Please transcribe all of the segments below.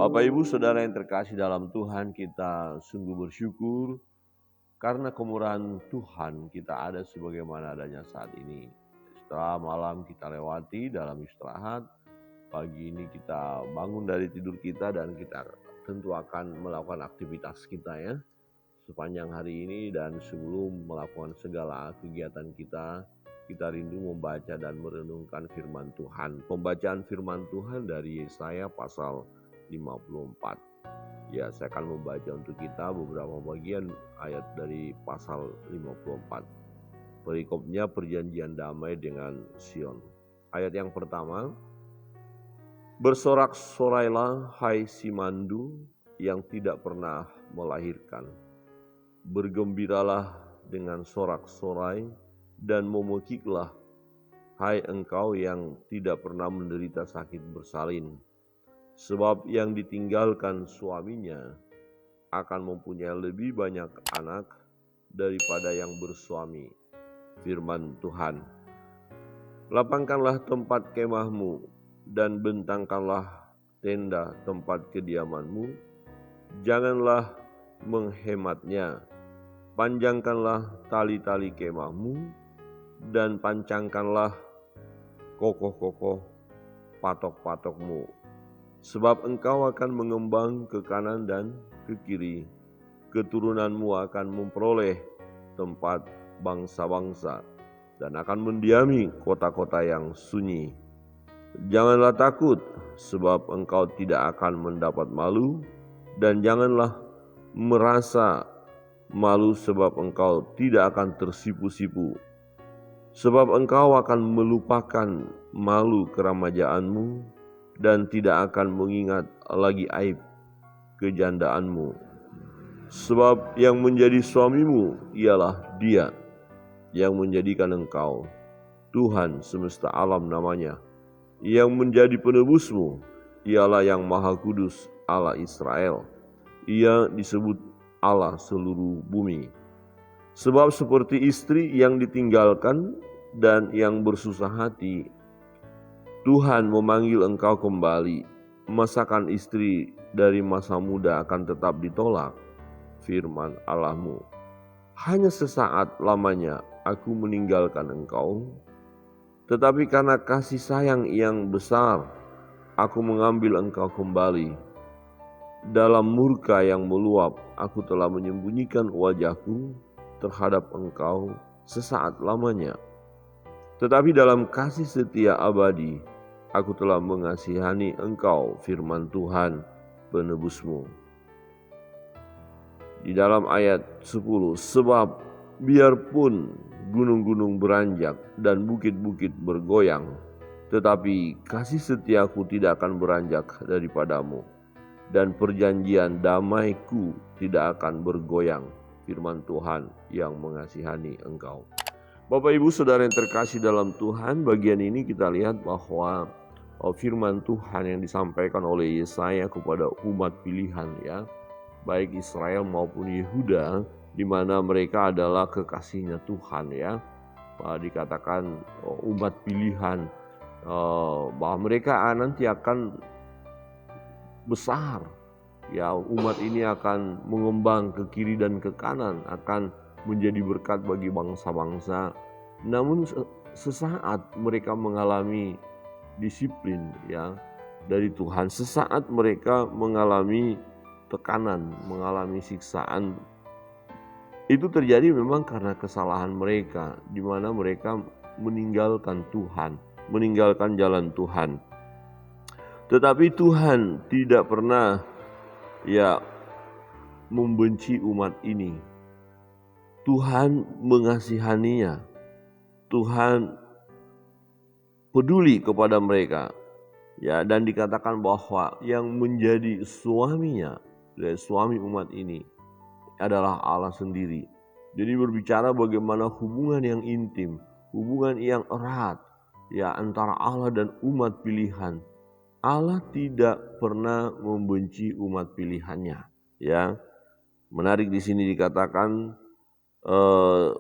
Bapak Ibu Saudara yang terkasih dalam Tuhan, kita sungguh bersyukur karena kemurahan Tuhan kita ada sebagaimana adanya saat ini. Setelah malam kita lewati dalam istirahat, pagi ini kita bangun dari tidur kita dan kita tentu akan melakukan aktivitas kita ya sepanjang hari ini, dan sebelum melakukan segala kegiatan kita rindu membaca dan merenungkan firman Tuhan. Pembacaan firman Tuhan dari Yesaya pasal 54. Ya, saya akan membaca untuk kita beberapa bagian ayat dari pasal 54. Perikopnya perjanjian damai dengan Sion. Ayat yang pertama, bersorak-sorailah hai Simandu yang tidak pernah melahirkan. Bergembiralah dengan sorak-sorai dan memekiklah hai engkau yang tidak pernah menderita sakit bersalin. Sebab yang ditinggalkan suaminya akan mempunyai lebih banyak anak daripada yang bersuami. Firman Tuhan. Lapangkanlah tempat kemahmu dan bentangkanlah tenda tempat kediamanmu. Janganlah menghematnya. Panjangkanlah tali-tali kemahmu dan pancangkanlah kokoh-kokoh patok-patokmu. Sebab engkau akan mengembang ke kanan dan ke kiri. Keturunanmu akan memperoleh tempat bangsa-bangsa dan akan mendiami kota-kota yang sunyi. Janganlah takut, sebab engkau tidak akan mendapat malu, dan janganlah merasa malu, sebab engkau tidak akan tersipu-sipu. Sebab engkau akan melupakan malu keramajaanmu dan tidak akan mengingat lagi aib kejandaanmu. Sebab yang menjadi suamimu ialah Dia yang menjadikan engkau, Tuhan semesta alam namanya. Yang menjadi penebusmu ialah yang Maha Kudus Allah Israel. Ia disebut Allah seluruh bumi. Sebab seperti istri yang ditinggalkan dan yang bersusah hati, Tuhan memanggil engkau kembali. Masakan istri dari masa muda akan tetap ditolak. Firman Allahmu. Hanya sesaat lamanya aku meninggalkan engkau, tetapi karena kasih sayang yang besar, aku mengambil engkau kembali. Dalam murka yang meluap, aku telah menyembunyikan wajahku terhadap engkau sesaat lamanya. Tetapi dalam kasih setia abadi, aku telah mengasihani engkau, firman Tuhan penebusmu. Di dalam ayat 10, sebab biarpun gunung-gunung beranjak dan bukit-bukit bergoyang, tetapi kasih setiaku tidak akan beranjak daripadamu, dan perjanjian damaiku tidak akan bergoyang, firman Tuhan yang mengasihani engkau. Bapak Ibu Saudara yang terkasih dalam Tuhan, bagian ini kita lihat bahwa firman Tuhan yang disampaikan oleh Yesaya kepada umat pilihan ya, baik Israel maupun Yehuda, di mana mereka adalah kekasihnya Tuhan ya. Dikatakan umat pilihan, bahwa mereka nanti akan besar ya, umat ini akan mengembang ke kiri dan ke kanan, akan menjadi berkat bagi bangsa-bangsa. Namun sesaat mereka mengalami disiplin ya dari Tuhan, sesaat mereka mengalami tekanan, mengalami siksaan. Itu terjadi memang karena kesalahan mereka, di mana mereka meninggalkan Tuhan, meninggalkan jalan Tuhan. Tetapi Tuhan tidak pernah ya membenci umat ini. Tuhan mengasihaninya. Tuhan peduli kepada mereka. Ya, dan dikatakan bahwa yang menjadi suaminya, dari suami umat ini adalah Allah sendiri. Jadi berbicara bagaimana hubungan yang intim, hubungan yang erat ya antara Allah dan umat pilihan. Allah tidak pernah membenci umat pilihannya ya. Menarik di sini dikatakan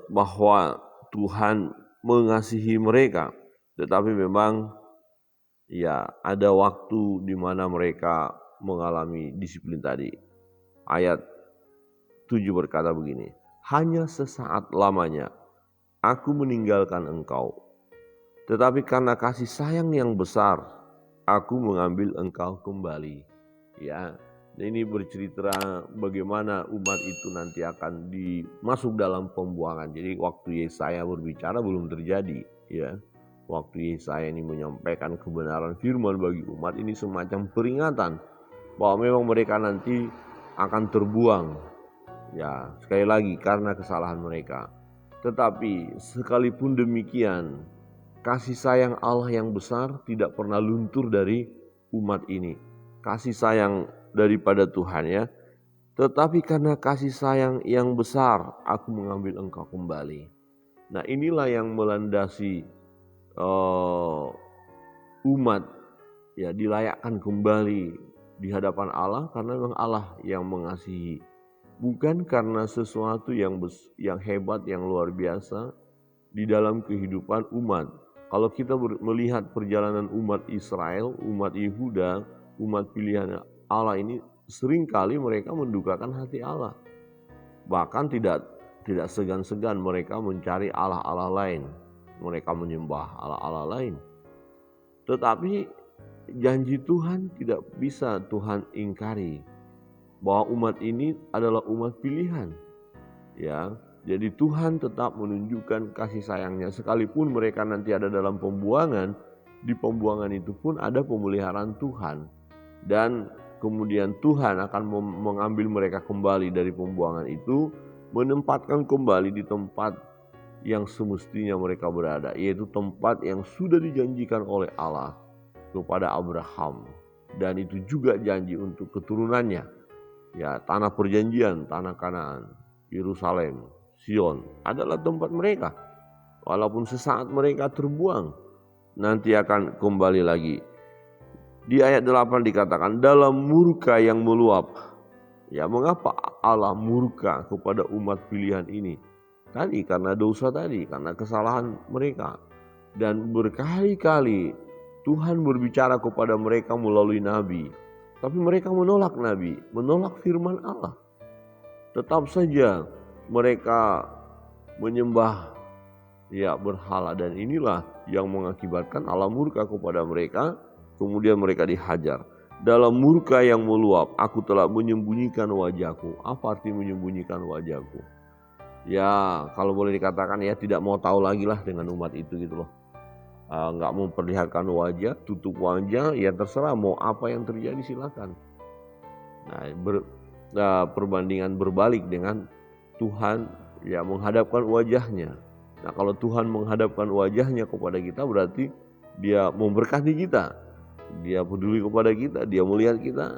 bahwa Tuhan mengasihi mereka, tetapi memang ya ada waktu di mana mereka mengalami disiplin tadi. Ayat 7 berkata begini, hanya sesaat lamanya aku meninggalkan engkau, tetapi karena kasih sayang yang besar, aku mengambil engkau kembali. Ya, ini bercerita bagaimana umat itu nanti akan masuk dalam pembuangan. Jadi waktu Yesaya berbicara belum terjadi. Ya, waktu Yesaya ini menyampaikan kebenaran firman bagi umat ini semacam peringatan bahwa memang mereka nanti akan terbuang. Ya, sekali lagi karena kesalahan mereka. Tetapi sekalipun demikian, kasih sayang Allah yang besar tidak pernah luntur dari umat ini. Kasih sayang daripada Tuhan ya. Tetapi karena kasih sayang yang besar, aku mengambil engkau kembali. Nah, inilah yang melandasi umat ya dilayakkan kembali di hadapan Allah karena memang Allah yang mengasihi. Bukan karena sesuatu yang hebat, yang luar biasa di dalam kehidupan umat. Kalau kita melihat perjalanan umat Israel, umat Yehuda, umat pilihan Allah ini, seringkali mereka mendukakan hati Allah. Bahkan tidak segan-segan mereka mencari Allah-Allah lain. Mereka menyembah Allah-Allah lain. Tetapi janji Tuhan tidak bisa Tuhan ingkari. Bahwa umat ini adalah umat pilihan. Ya, jadi Tuhan tetap menunjukkan kasih sayangnya sekalipun mereka nanti ada dalam pembuangan, di pembuangan itu pun ada pemeliharaan Tuhan. Dan kemudian Tuhan akan mengambil mereka kembali dari pembuangan itu, menempatkan kembali di tempat yang semestinya mereka berada, yaitu tempat yang sudah dijanjikan oleh Allah kepada Abraham. Dan itu juga janji untuk keturunannya. Ya, tanah perjanjian, tanah Kanaan, Yerusalem, Sion adalah tempat mereka. Walaupun sesaat mereka terbuang, nanti akan kembali lagi. Di ayat 8 dikatakan dalam murka yang meluap. Ya, mengapa Allah murka kepada umat pilihan ini? Tadi karena dosa tadi, karena kesalahan mereka. Dan berkali-kali Tuhan berbicara kepada mereka melalui nabi. Tapi mereka menolak nabi, menolak firman Allah. Tetap saja mereka menyembah ya berhala, dan inilah yang mengakibatkan Allah murka kepada mereka, kemudian mereka dihajar. Dalam murka yang meluap, aku telah menyembunyikan wajahku. Apa arti menyembunyikan wajahku? Ya, kalau boleh dikatakan ya tidak mau tahu lagi lah dengan umat itu gitu loh. Nggak mau memperlihatkan wajah, tutup wajah, ya terserah mau apa yang terjadi silakan. Nah, perbandingan berbalik dengan Tuhan ya menghadapkan wajahnya. Nah, kalau Tuhan menghadapkan wajahnya kepada kita berarti dia memberkati kita, dia peduli kepada kita, dia melihat kita,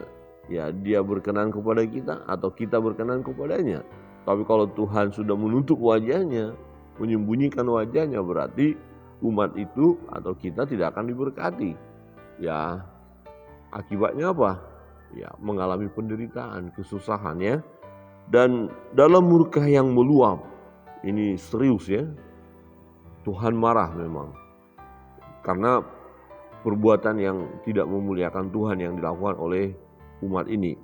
ya dia berkenan kepada kita atau kita berkenan kepadanya. Tapi kalau Tuhan sudah menutup wajahnya, menyembunyikan wajahnya, berarti umat itu atau kita tidak akan diberkati. Ya, akibatnya apa? Ya, mengalami penderitaan, kesusahan ya. Dan dalam murka yang meluap, ini serius ya. Tuhan marah memang. Karena perbuatan yang tidak memuliakan Tuhan yang dilakukan oleh umat ini.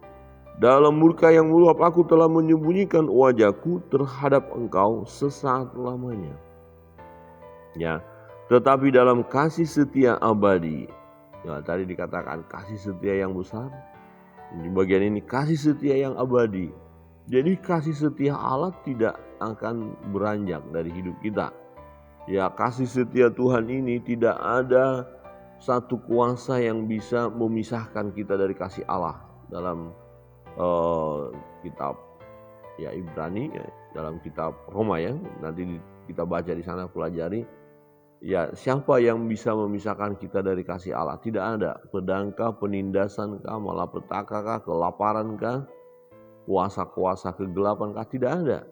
Dalam murka yang meluap, aku telah menyembunyikan wajahku terhadap engkau sesaat lamanya. Ya, tetapi dalam kasih setia abadi, ya tadi dikatakan kasih setia yang besar. Di bagian ini kasih setia yang abadi. Jadi kasih setia Allah tidak akan beranjak dari hidup kita. Ya, kasih setia Tuhan ini tidak ada satu kuasa yang bisa memisahkan kita dari kasih Allah. Dalam kitab ya Ibrani, ya, dalam kitab Roma ya, nanti kita baca di sana, pelajari. Ya, siapa yang bisa memisahkan kita dari kasih Allah? Tidak ada. Pedangkah, penindasankah, malapetaka, kelaparankah, kuasa-kuasa kegelapankah? Tidak ada.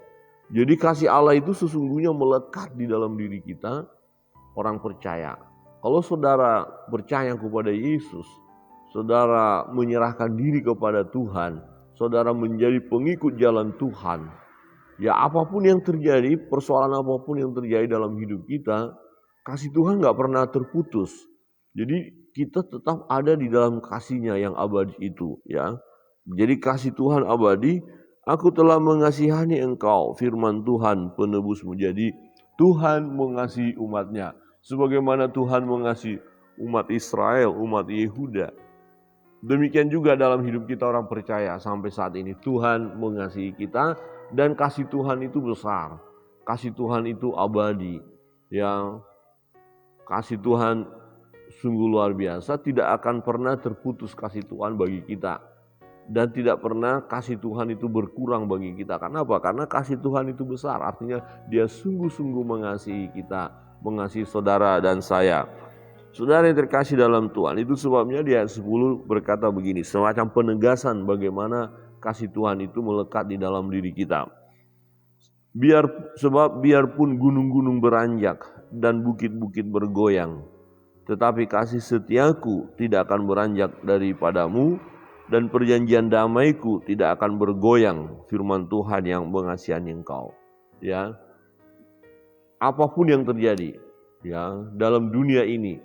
Jadi kasih Allah itu sesungguhnya melekat di dalam diri kita, orang percaya. Kalau saudara percaya kepada Yesus, saudara menyerahkan diri kepada Tuhan, saudara menjadi pengikut jalan Tuhan, ya apapun yang terjadi, persoalan apapun yang terjadi dalam hidup kita, kasih Tuhan gak pernah terputus. Jadi kita tetap ada di dalam kasih-Nya yang abadi itu, ya. Jadi kasih Tuhan abadi, aku telah mengasihani engkau, firman Tuhan penebusmu. Jadi Tuhan mengasihi umat-Nya. Sebagaimana Tuhan mengasihi umat Israel, umat Yehuda. Demikian juga dalam hidup kita orang percaya sampai saat ini. Tuhan mengasihi kita dan kasih Tuhan itu besar. Kasih Tuhan itu abadi. Ya, kasih Tuhan sungguh luar biasa, tidak akan pernah terputus kasih Tuhan bagi kita. Dan tidak pernah kasih Tuhan itu berkurang bagi kita. Karena apa? Karena kasih Tuhan itu besar, artinya Dia sungguh-sungguh mengasihi kita, mengasihi saudara dan saya. Saudara yang terkasih dalam Tuhan, itu sebabnya di ayat 10 berkata begini, semacam penegasan bagaimana kasih Tuhan itu melekat di dalam diri kita. Sebab biarpun gunung-gunung beranjak dan bukit-bukit bergoyang, tetapi kasih setiaku tidak akan beranjak daripadamu, dan perjanjian damaiku tidak akan bergoyang, firman Tuhan yang mengasihani engkau. Ya, apapun yang terjadi, ya, dalam dunia ini,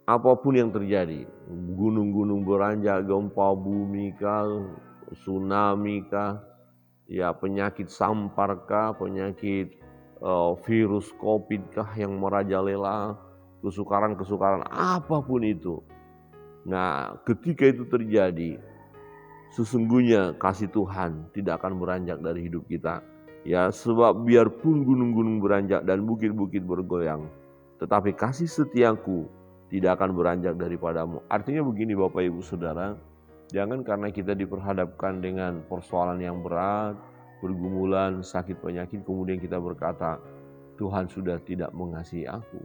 apapun yang terjadi, gunung-gunung beranjak, gempa bumi kah, tsunami kah, ya, penyakit sampar kah, penyakit virus COVID kah yang merajalela, kesukaran-kesukaran apapun itu. Nah, ketika itu terjadi, sesungguhnya kasih Tuhan tidak akan beranjak dari hidup kita. Ya, sebab biarpun gunung-gunung beranjak dan bukit-bukit bergoyang, tetapi kasih setiaku tidak akan beranjak daripadamu. Artinya begini Bapak Ibu Saudara, jangan karena kita diperhadapkan dengan persoalan yang berat, pergumulan, sakit penyakit, kemudian kita berkata, Tuhan sudah tidak mengasihi aku.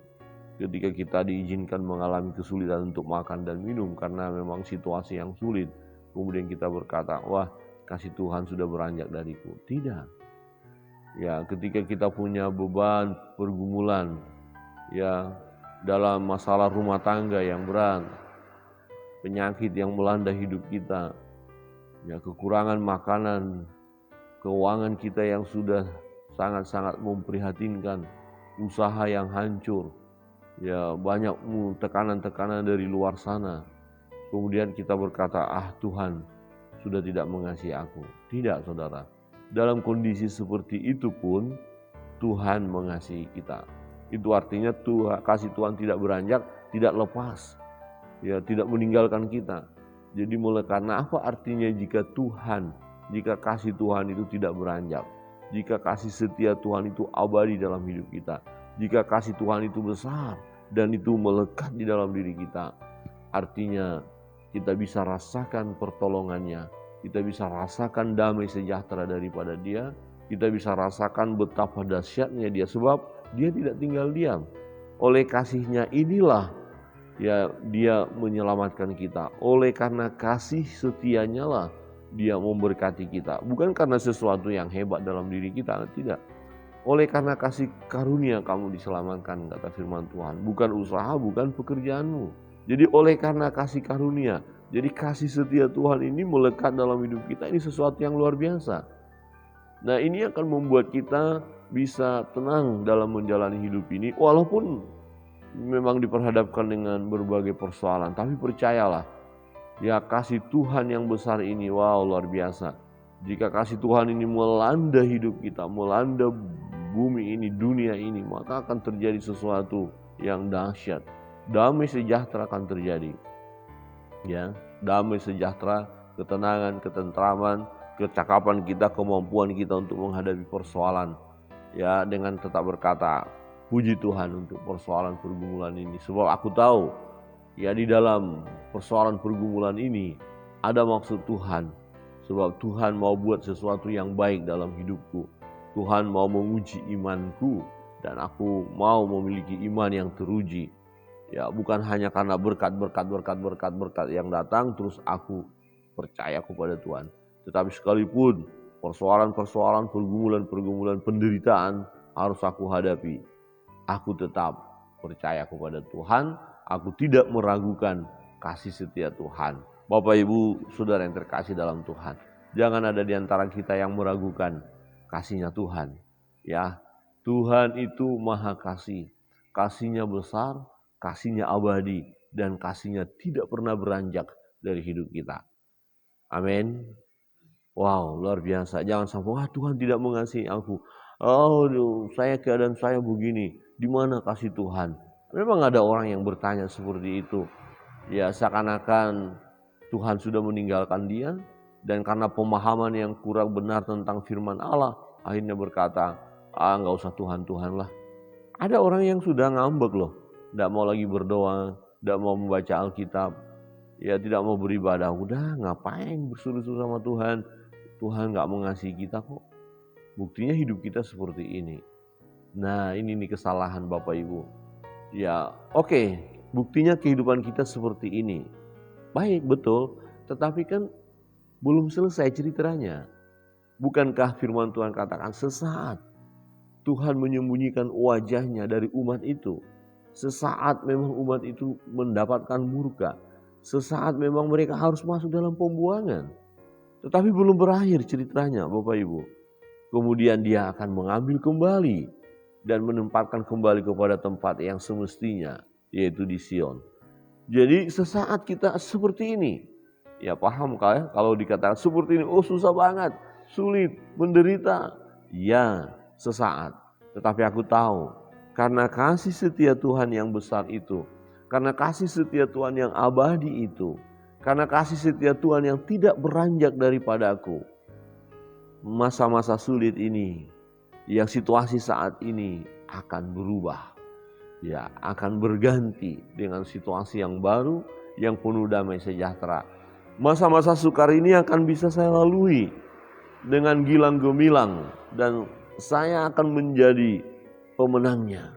Ketika kita diizinkan mengalami kesulitan untuk makan dan minum karena memang situasi yang sulit, kemudian kita berkata, wah, kasih Tuhan sudah beranjak dariku. Tidak. Ya, ketika kita punya beban, pergumulan, ya, dalam masalah rumah tangga yang berat, penyakit yang melanda hidup kita, ya, kekurangan makanan, keuangan kita yang sudah sangat-sangat memprihatinkan, usaha yang hancur, ya, banyak tekanan-tekanan dari luar sana. Kemudian kita berkata, Tuhan sudah tidak mengasihi aku. Tidak, saudara. Dalam kondisi seperti itu pun Tuhan mengasihi kita. Itu artinya kasih Tuhan tidak beranjak, tidak lepas, ya, tidak meninggalkan kita. Jadi karena apa artinya jika kasih Tuhan itu tidak beranjak, jika kasih setia Tuhan itu abadi dalam hidup kita, jika kasih Tuhan itu besar dan itu melekat di dalam diri kita, artinya kita bisa rasakan pertolongannya, kita bisa rasakan damai sejahtera daripada Dia, kita bisa rasakan betapa dahsyatnya Dia, sebab Dia tidak tinggal diam. Oleh kasih-Nya inilah, ya, Dia menyelamatkan kita. Oleh karena kasih setia-Nya lah Dia memberkati kita. Bukan karena sesuatu yang hebat dalam diri kita, tidak. Oleh karena kasih karunia kamu diselamatkan, kata firman Tuhan. Bukan usaha, bukan pekerjaanmu. Jadi oleh karena kasih karunia, jadi kasih setia Tuhan ini melekat dalam hidup kita, ini sesuatu yang luar biasa. Nah, ini akan membuat kita bisa tenang dalam menjalani hidup ini, walaupun memang diperhadapkan dengan berbagai persoalan. Tapi percayalah, ya, kasih Tuhan yang besar ini, wow, luar biasa. Jika kasih Tuhan ini melanda hidup kita, melanda bumi ini, dunia ini, maka akan terjadi sesuatu yang dahsyat. Damai sejahtera akan terjadi. Ya, damai sejahtera, ketenangan, ketentraman, kecakapan kita, kemampuan kita untuk menghadapi persoalan. Ya, dengan tetap berkata, puji Tuhan untuk persoalan pergumulan ini. Sebab aku tahu, ya, di dalam persoalan pergumulan ini ada maksud Tuhan. Sebab Tuhan mau buat sesuatu yang baik dalam hidupku. Tuhan mau menguji imanku dan aku mau memiliki iman yang teruji. Ya, bukan hanya karena berkat yang datang terus aku percaya kepada Tuhan. Tetapi sekalipun persoalan-persoalan, pergumulan, penderitaan harus aku hadapi, aku tetap percaya kepada Tuhan. Aku tidak meragukan kasih setia Tuhan. Bapak Ibu Saudara yang terkasih dalam Tuhan, jangan ada di antara kita yang meragukan kasih-Nya Tuhan. Ya, Tuhan itu maha kasih, kasih-Nya besar, kasih-Nya abadi, dan kasih-Nya tidak pernah beranjak dari hidup kita. Amin. Wow, luar biasa. Jangan sampai, wah Tuhan tidak mengasihi aku. Oh, saya keadaan saya begini. Di mana kasih Tuhan? Memang ada orang yang bertanya seperti itu. Ya, seakan-akan Tuhan sudah meninggalkan dia, dan karena pemahaman yang kurang benar tentang firman Allah, akhirnya berkata, nggak usah Tuhan-Tuhan lah. Ada orang yang sudah ngambek loh, tidak mau lagi berdoa, tidak mau membaca Alkitab, ya tidak mau beribadah. Udah, ngapain bersuruh-suruh sama Tuhan? Tuhan nggak mengasihi kita kok. Buktinya hidup kita seperti ini. Nah, ini nih kesalahan Bapak Ibu. Ya, oke, buktinya kehidupan kita seperti ini. Baik, betul, tetapi kan belum selesai ceritanya. Bukankah firman Tuhan katakan sesaat Tuhan menyembunyikan wajah-Nya dari umat itu. Sesaat memang umat itu mendapatkan murka. Sesaat memang mereka harus masuk dalam pembuangan. Tetapi belum berakhir ceritanya Bapak Ibu. Kemudian Dia akan mengambil kembali dan menempatkan kembali kepada tempat yang semestinya, yaitu di Sion. Jadi sesaat kita seperti ini. Ya paham kalau dikatakan seperti ini, oh susah banget, sulit, menderita. Ya, sesaat. Tetapi aku tahu, karena kasih setia Tuhan yang besar itu, karena kasih setia Tuhan yang abadi itu, karena kasih setia Tuhan yang tidak beranjak daripadaku, masa-masa sulit ini, yang situasi saat ini akan berubah. Ya, akan berganti dengan situasi yang baru, yang penuh damai sejahtera. Masa-masa sukar ini akan bisa saya lalui dengan gilang gemilang, dan saya akan menjadi pemenangnya.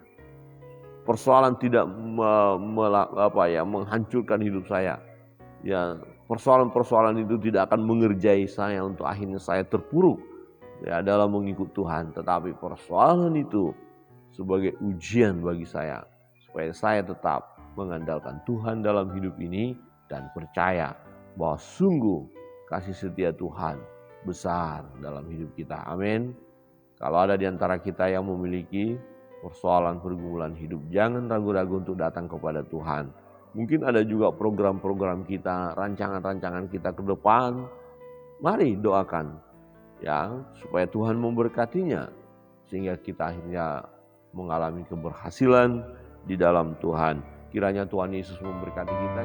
Persoalan tidak menghancurkan hidup saya. Ya, persoalan-persoalan itu tidak akan mengerjai saya untuk akhirnya saya terpuruk ya dalam mengikut Tuhan, tetapi persoalan itu sebagai ujian bagi saya supaya saya tetap mengandalkan Tuhan dalam hidup ini dan percaya bahwa sungguh kasih setia Tuhan besar dalam hidup kita. Amin. Kalau ada di antara kita yang memiliki persoalan pergumulan hidup, jangan ragu-ragu untuk datang kepada Tuhan. Mungkin ada juga program-program kita, rancangan-rancangan kita ke depan. Mari doakan ya supaya Tuhan memberkatinya sehingga kita akhirnya mengalami keberhasilan di dalam Tuhan. Kiranya Tuhan Yesus memberkati kita.